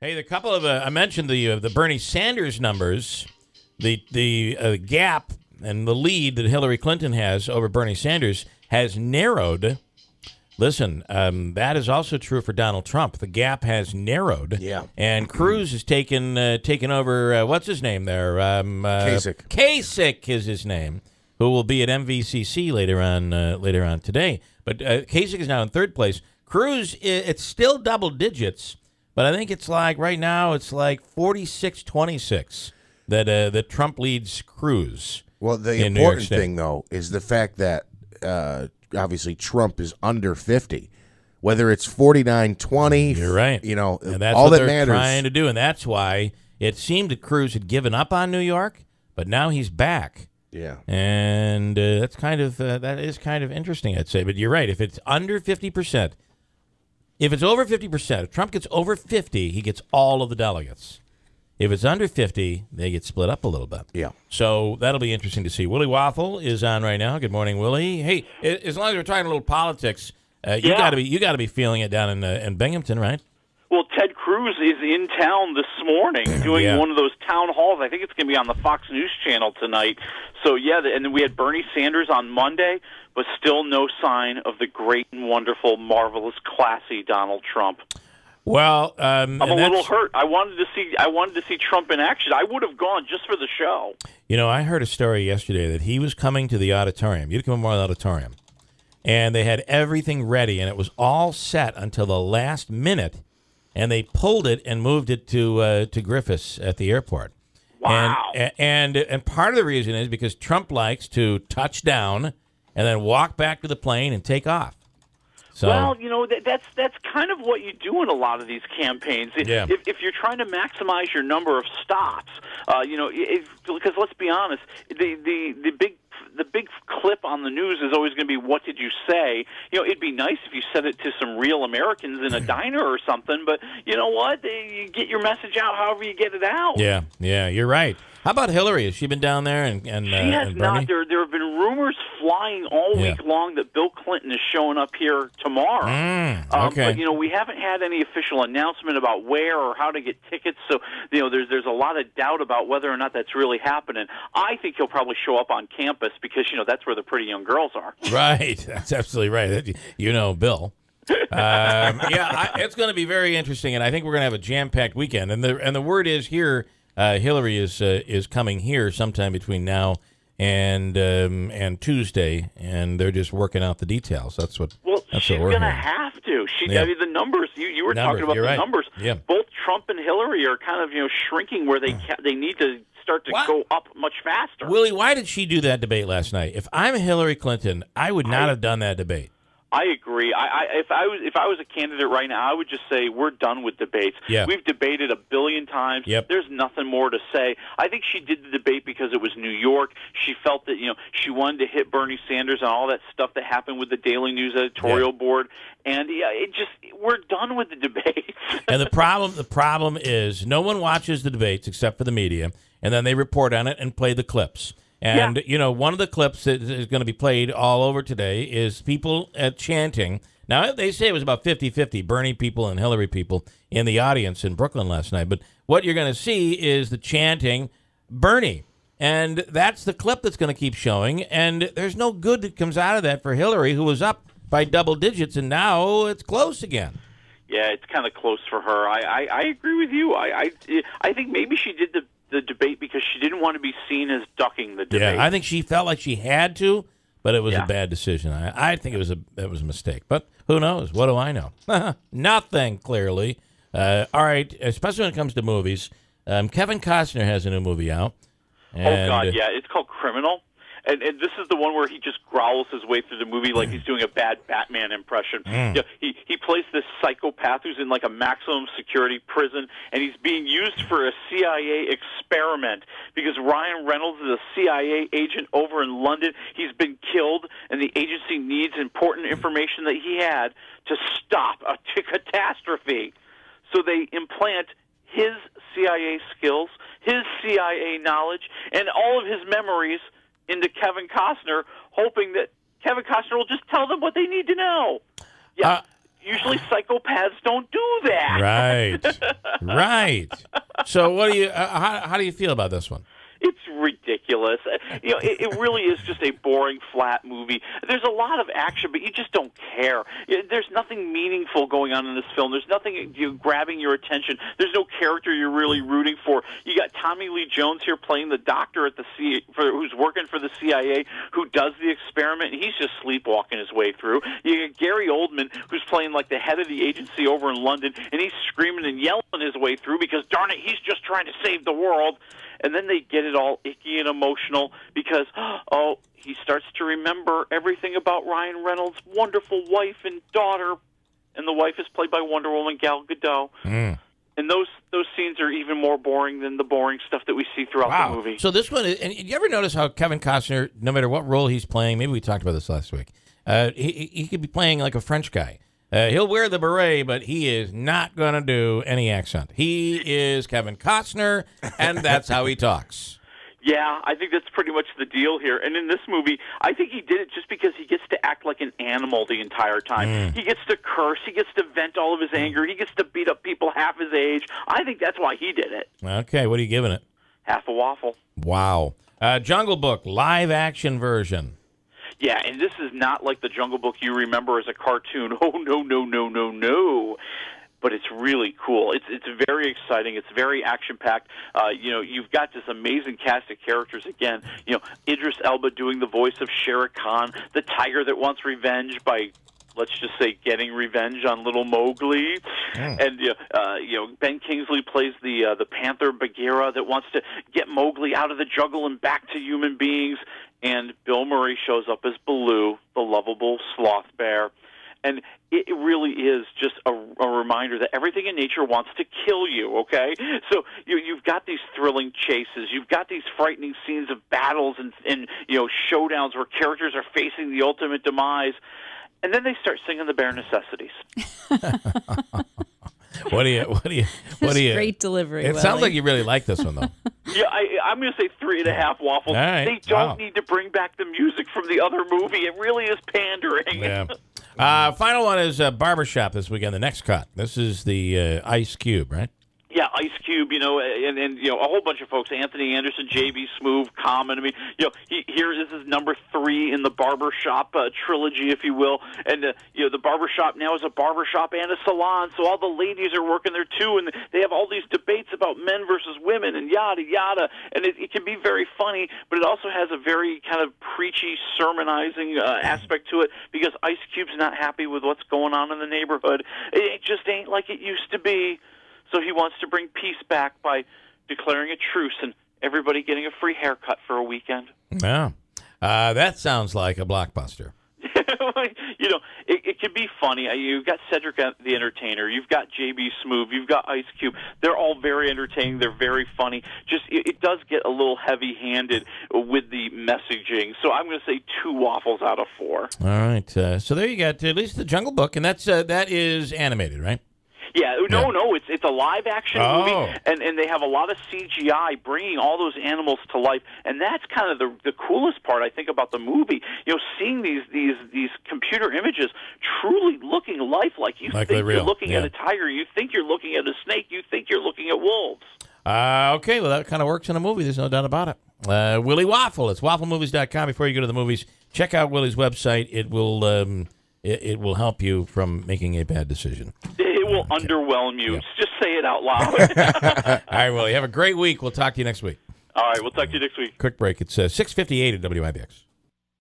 Hey, the couple of I mentioned the Bernie Sanders numbers, the gap and the lead that Hillary Clinton has over Bernie Sanders has narrowed. Listen, that is also true for Donald Trump. The gap has narrowed. Yeah. And Cruz has taken over. What's his name there? Kasich. Kasich is his name, who will be at MVCC later on today. But Kasich is now in third place. Cruz, it's still double digits, but I think it's like right now it's like 46-26 that Trump leads Cruz. Well, the important thing, though, is the fact that obviously Trump is under 50. Whether it's 49-20, you're right. You know, and that's all what that they're matters. Trying to do, and that's why it seemed that Cruz had given up on New York, but now he's back. Yeah, and that's kind of that is kind of interesting, I'd say. But you're right. If it's under 50%, if it's over 50%, if Trump gets over 50, he gets all of the delegates. If it's under 50, they get split up a little bit. Yeah. So that'll be interesting to see. Willie Waffle is on right now. Good morning, Willie. Hey, as long as we're talking a little politics, you got to be feeling it down in Binghamton, right? Well, Ted Cruz is in town this morning doing one of those town halls. I think it's going to be on the Fox News channel tonight. So, yeah, and then we had Bernie Sanders on Monday, but still no sign of the great and wonderful, marvelous, classy Donald Trump. Well, I'm a little hurt. I wanted to see Trump in action. I would have gone just for the show. You know, I heard a story yesterday that he was coming to the auditorium, Utica Memorial Auditorium, and they had everything ready, and it was all set until the last minute, and they pulled it and moved it to Griffiths at the airport. Wow. And part of the reason is because Trump likes to touch down and then walk back to the plane and take off. So, well, you know, that's kind of what you do in a lot of these campaigns. Yeah. If you're trying to maximize your number of stops, you know, because let's be honest, the big clip on the news is always going to be, what did you say? You know, it'd be nice if you said it to some real Americans in a diner or something, but you know what? You get your message out however you get it out. Yeah, you're right. How about Hillary? Has she been down there? And she has not. There have been rumors flying all week long that Bill Clinton is showing up here tomorrow. Okay. But, you know, we haven't had any official announcement about where or how to get tickets, so, you know, there's a lot of doubt about whether or not that's really happening. I think he'll probably show up on campus because, you know, that's where the pretty young girls are. Right. That's absolutely right. You know Bill. It's going to be very interesting, and I think we're going to have a jam-packed weekend. And the word is here, Hillary is coming here sometime between now and Tuesday, and they're just working out the details. That's what. Well, she's going to have to. I mean, the numbers. You were talking about the numbers. Yeah. Both Trump and Hillary are kind of shrinking where they need to start to go up much faster. Willie, why did she do that debate last night? If I'm Hillary Clinton, I would not have done that debate. I agree. If I was a candidate right now, I would just say we're done with debates. Yeah. We've debated a billion times. Yep. There's nothing more to say. I think she did the debate because it was New York. She felt that she wanted to hit Bernie Sanders and all that stuff that happened with the Daily News editorial board. And we're done with the debates. And the problem is no one watches the debates except for the media, and then they report on it and play the clips. And, one of the clips that is going to be played all over today is people chanting. Now, they say it was about 50-50, Bernie people and Hillary people in the audience in Brooklyn last night. But what you're going to see is the chanting, Bernie. And that's the clip that's going to keep showing. And there's no good that comes out of that for Hillary, who was up by double digits, and now it's close again. Yeah, it's kind of close for her. I agree with you. I think maybe she did the debate because she didn't want to be seen as ducking the debate. Yeah, I think she felt like she had to, but it was a bad decision. I think it was a mistake. But who knows? What do I know? Nothing, clearly. All right, especially when it comes to movies. Kevin Costner has a new movie out. And, oh, God, yeah. It's called Criminal. And this is the one where he just growls his way through the movie like he's doing a bad Batman impression. He plays this psychopath who's in like a maximum security prison, and he's being used for a CIA experiment because Ryan Reynolds is a CIA agent over in London. He's been killed, and the agency needs important information that he had to stop a catastrophe. So they implant his CIA skills, his CIA knowledge, and all of his memories into Kevin Costner, hoping that Kevin Costner will just tell them what they need to know. Yeah, usually psychopaths don't do that. Right. Right. So what do you how do you feel about this one? It's ridiculous. It really is just a boring, flat movie. There's a lot of action, but you just don't care. There's nothing meaningful going on in this film. There's nothing grabbing your attention. There's no character you're really rooting for. You got Tommy Lee Jones here playing the doctor at the who's working for the CIA, who does the experiment, and he's just sleepwalking his way through. You got Gary Oldman, who's playing like the head of the agency over in London, and he's screaming and yelling his way through because, darn it, he's just trying to save the world. And then they get it all icky and emotional because, he starts to remember everything about Ryan Reynolds' wonderful wife and daughter, and the wife is played by Wonder Woman Gal Gadot. And those scenes are even more boring than the boring stuff that we see throughout the movie. So this one, and you ever notice how Kevin Costner, no matter what role he's playing, maybe we talked about this last week, he could be playing like a French guy. He'll wear the beret, but he is not going to do any accent. He is Kevin Costner, and that's how he talks. Yeah, I think that's pretty much the deal here. And in this movie, I think he did it just because he gets to act like an animal the entire time. He gets to curse. He gets to vent all of his anger. He gets to beat up people half his age. I think that's why he did it. Okay, what are you giving it? Half a waffle. Wow. Jungle Book, live-action version. Yeah, and this is not like the Jungle Book you remember as a cartoon. Oh, no, no, no, no, no. But it's really cool. It's very exciting. It's very action-packed. You've got this amazing cast of characters again. Idris Elba doing the voice of Shere Khan, the tiger that wants revenge by, let's just say, getting revenge on little Mowgli. And Ben Kingsley plays the panther Bagheera that wants to get Mowgli out of the jungle and back to human beings. And Bill Murray shows up as Baloo, the lovable sloth bear. And it really is just a reminder that everything in nature wants to kill you, okay? So you've got these thrilling chases. You've got these frightening scenes of battles and showdowns where characters are facing the ultimate demise. And then they start singing the bare necessities. What do you? Great delivery. It sounds like you really like this one, though. Yeah, I'm going to say 3.5 waffles. Right. They don't need to bring back the music from the other movie. It really is pandering. Yeah. Final one is Barbershop this weekend. The next cut. This is the Ice Cube, right? Yeah, Ice Cube, and a whole bunch of folks. Anthony Anderson, J.B. Smoove, Common. I mean, this is number 3 in the Barbershop trilogy, if you will. And the Barbershop now is a barbershop and a salon, so all the ladies are working there too, and they have all these debates about men versus women and yada yada. And it can be very funny, but it also has a very kind of preachy, sermonizing aspect to it because Ice Cube's not happy with what's going on in the neighborhood. It just ain't like it used to be. So he wants to bring peace back by declaring a truce and everybody getting a free haircut for a weekend. Yeah. That sounds like a blockbuster. It can be funny. You've got Cedric the Entertainer. You've got J.B. Smoove. You've got Ice Cube. They're all very entertaining. They're very funny. Just it does get a little heavy-handed with the messaging. So I'm going to say 2 waffles out of 4. All right. So there you got at least the Jungle Book, and that is animated, right? Yeah, no, it's a live-action movie, and they have a lot of CGI bringing all those animals to life, and that's kind of the coolest part, I think, about the movie. Seeing these computer images truly looking lifelike. You think you're looking at a tiger, you think you're looking at a snake, you think you're looking at wolves. Okay, well, that kind of works in a movie. There's no doubt about it. Willie Waffle. It's wafflemovies.com. Before you go to the movies, check out Willie's website. It will help you from making a bad decision. It will underwhelm you. Yeah. Just say it out loud. All right, Willie. Have a great week. We'll talk to you next week. All right, we'll talk to you next week. Quick break. It's 6:58 at WIBX.